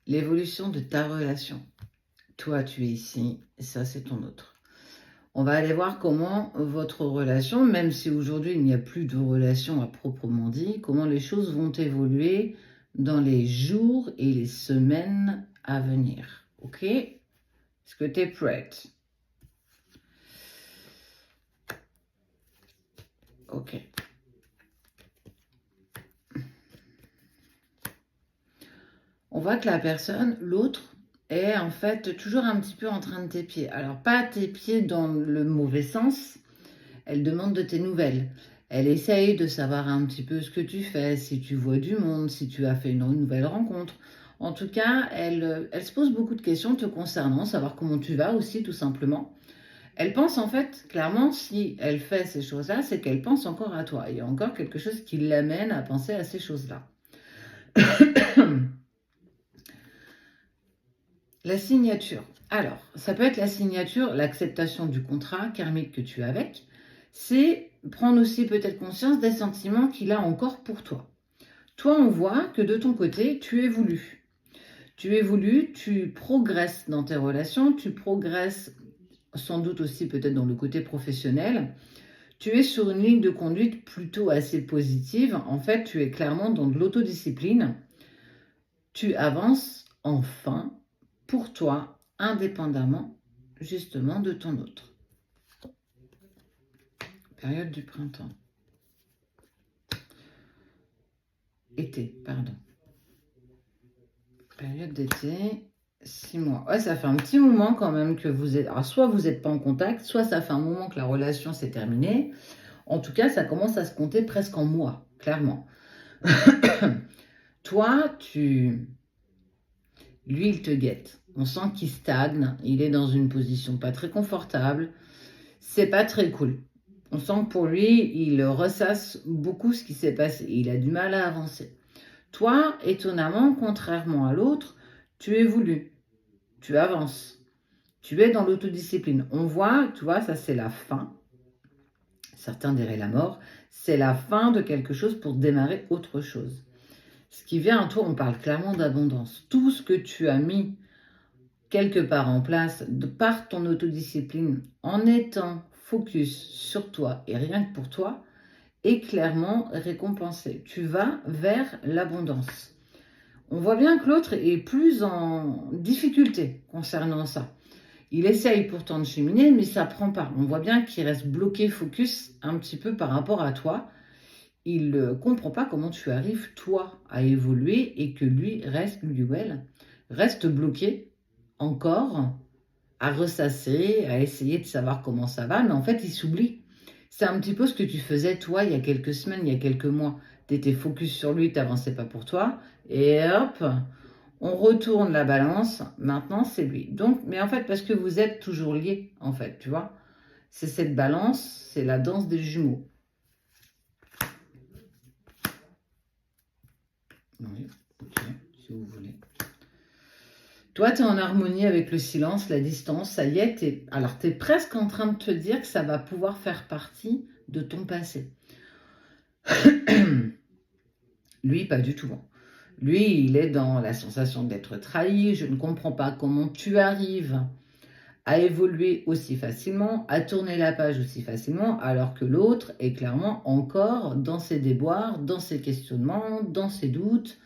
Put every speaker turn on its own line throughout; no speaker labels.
l'évolution de ta relation. Toi, tu es ici, et ça, c'est ton autre. On va aller voir comment votre relation, même si aujourd'hui il n'y a plus de relation à proprement dit, comment les choses vont évoluer dans les jours et les semaines à venir. Ok? Est-ce que tu es prête? Ok. On voit que la personne, l'autre, est en fait toujours un petit peu en train de t'épier. Alors, pas t'épier dans le mauvais sens, elle demande de tes nouvelles. Elle essaye de savoir un petit peu ce que tu fais, si tu vois du monde, si tu as fait une nouvelle rencontre. En tout cas, elle se pose beaucoup de questions te concernant, savoir comment tu vas aussi, tout simplement. Elle pense en fait, clairement, si elle fait ces choses-là, c'est qu'elle pense encore à toi. Il y a encore quelque chose qui l'amène à penser à ces choses-là. La signature. Alors, ça peut être la signature, l'acceptation du contrat karmique que tu as avec. C'est prendre aussi peut-être conscience des sentiments qu'il a encore pour toi. Toi, on voit que de ton côté, tu évolues. Tu évolues, tu progresses dans tes relations, tu progresses sans doute aussi peut-être dans le côté professionnel. Tu es sur une ligne de conduite plutôt assez positive. En fait, tu es clairement dans de l'autodiscipline. Tu avances enfin pour toi, indépendamment justement de ton autre. Période du printemps. Été, pardon. Période d'été, 6 mois. Ouais, ça fait un petit moment quand même que vous êtes... Alors, soit vous n'êtes pas en contact, soit ça fait un moment que la relation s'est terminée. En tout cas, ça commence à se compter presque en mois, clairement. Toi, lui, il te guette. On sent qu'il stagne, il est dans une position pas très confortable. C'est pas très cool. On sent que pour lui, il ressasse beaucoup ce qui s'est passé. Il a du mal à avancer. Toi, étonnamment, contrairement à l'autre, tu évolues, tu avances, tu es dans l'autodiscipline. On voit, tu vois, ça c'est la fin. Certains diraient la mort. C'est la fin de quelque chose pour démarrer autre chose. Ce qui vient à toi, on parle clairement d'abondance. Tout ce que tu as mis quelque part en place par ton autodiscipline, en étant focus sur toi et rien que pour toi, est clairement récompensé. Tu vas vers l'abondance. On voit bien que l'autre est plus en difficulté concernant ça. Il essaye pourtant de cheminer, mais ça ne prend pas. On voit bien qu'il reste bloqué, focus un petit peu par rapport à toi. Il ne comprend pas comment tu arrives, toi, à évoluer et que lui ou elle, reste bloqué encore à ressasser, à essayer de savoir comment ça va, mais en fait, il s'oublie. C'est un petit peu ce que tu faisais, toi, il y a quelques semaines, il y a quelques mois. Tu étais focus sur lui, tu n'avançais pas pour toi, et hop, on retourne la balance, maintenant c'est lui. Donc, mais en fait, parce que vous êtes toujours liés, en fait, tu vois. C'est cette balance, c'est la danse des jumeaux. Oui, ok, si vous voulez. Toi, tu es en harmonie avec le silence, la distance, ça y est. Alors, tu es presque en train de te dire que ça va pouvoir faire partie de ton passé. Lui, pas du tout. Lui, il est dans la sensation d'être trahi. Je ne comprends pas comment tu arrives à évoluer aussi facilement, à tourner la page aussi facilement, alors que l'autre est clairement encore dans ses déboires, dans ses questionnements, dans ses doutes.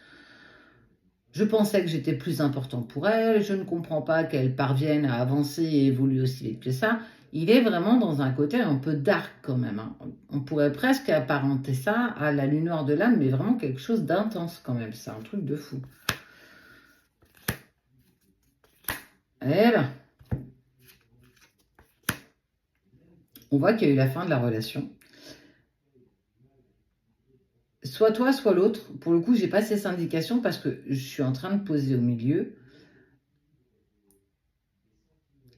Je pensais que j'étais plus important pour elle, je ne comprends pas qu'elle parvienne à avancer et évoluer aussi vite que ça. Il est vraiment dans un côté un peu dark quand même. Hein. On pourrait presque apparenter ça à la lune noire de l'âme, mais vraiment quelque chose d'intense quand même. C'est un truc de fou. Eh ben, on voit qu'il y a eu la fin de la relation. Soit toi, soit l'autre. Pour le coup, j'ai pas ces indications parce que je suis en train de poser au milieu.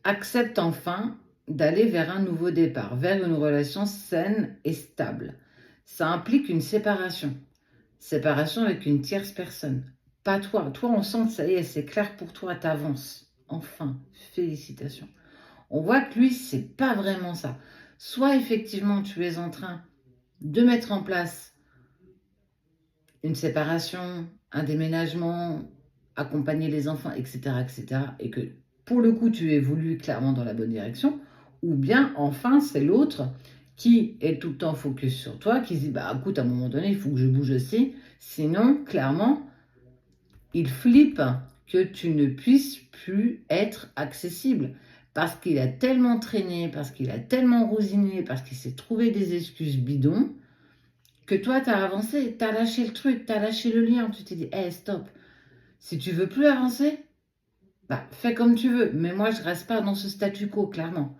Accepte enfin d'aller vers un nouveau départ, vers une relation saine et stable. Ça implique une séparation. Séparation avec une tierce personne. Pas toi. Toi, on sent que ça y est, c'est clair pour toi, t'avances. Enfin, félicitations. On voit que lui, c'est pas vraiment ça. Soit effectivement, tu es en train de mettre en place une séparation, un déménagement, accompagner les enfants, etc., et que pour le coup, tu évolues clairement dans la bonne direction, ou bien enfin, c'est l'autre qui est tout le temps focus sur toi, qui se dit, bah écoute, à un moment donné, il faut que je bouge aussi, sinon, clairement, il flippe que tu ne puisses plus être accessible, parce qu'il a tellement traîné, parce qu'il a tellement rosiné, parce qu'il s'est trouvé des excuses bidons, que toi, tu as avancé, tu as lâché le truc, tu as lâché le lien, tu t'es dit, hey, stop, si tu veux plus avancer, bah, fais comme tu veux, mais moi, je reste pas dans ce statu quo, clairement.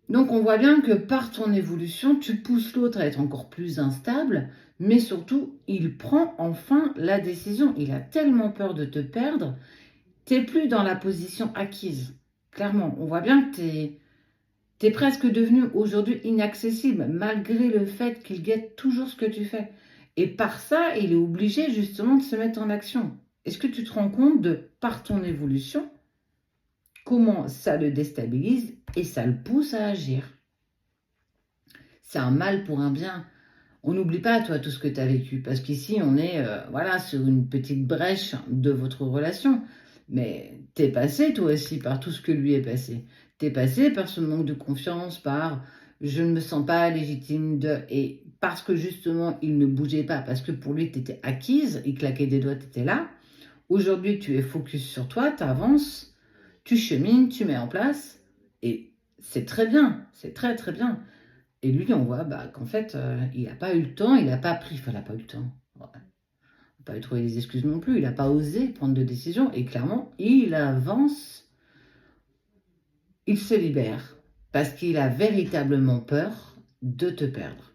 Donc, on voit bien que par ton évolution, tu pousses l'autre à être encore plus instable, mais surtout, il prend enfin la décision. Il a tellement peur de te perdre, t'es plus dans la position acquise. Clairement, on voit bien que t'es presque devenu aujourd'hui inaccessible, malgré le fait qu'il guette toujours ce que tu fais. Et par ça, il est obligé justement de se mettre en action. Est-ce que tu te rends compte de, par ton évolution, comment ça le déstabilise et ça le pousse à agir? C'est un mal pour un bien. On n'oublie pas, toi, tout ce que tu as vécu, parce qu'ici, on est voilà, sur une petite brèche de votre relation. Mais t'es passé, toi aussi, par tout ce que lui est passé. T'es passé par ce manque de confiance, par je ne me sens pas légitime de... Et parce que justement, il ne bougeait pas, parce que pour lui, tu étais acquise, il claquait des doigts, tu étais là. Aujourd'hui, tu es focus sur toi, tu avances, tu chemines, tu mets en place, et c'est très bien, c'est très très bien. Et lui, on voit bah, qu'en fait, il n'a pas eu le temps, il n'a pas pris, enfin, il n'a pas eu le temps. Ouais. Il n'a pas eu trouvé des excuses non plus, il n'a pas osé prendre de décision. Et clairement, il avance, il se libère, parce qu'il a véritablement peur de te perdre.